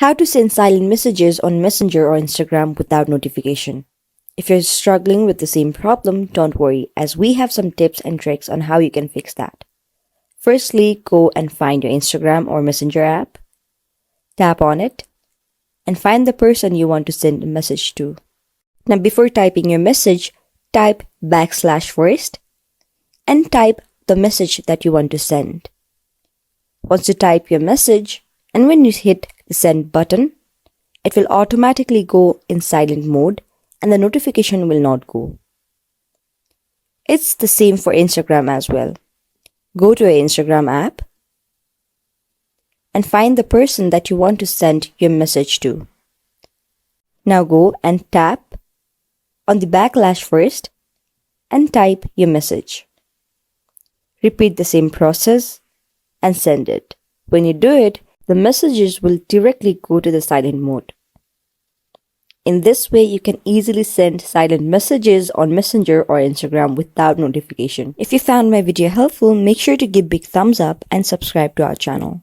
How to send silent messages on Messenger or Instagram without notification. If you're struggling with the same problem, don't worry, as we have some tips and tricks on how you can fix that. Firstly, go and find your Instagram or Messenger app. Tap on it and find the person you want to send a message to. Now, before typing your message, type / first and type the message that you want to send. Once you type your message, and when you hit the send button, it will automatically go in silent mode and the notification will not go. It's the same for Instagram as well. Go to your Instagram app and find the person that you want to send your message to. Now go and tap on the / first and type your message. Repeat the same process and send it. When you do it, the messages will directly go to the silent mode. In this way, you can easily send silent messages on Messenger or Instagram without notification. If you found my video helpful, make sure to give big thumbs up and subscribe to our channel.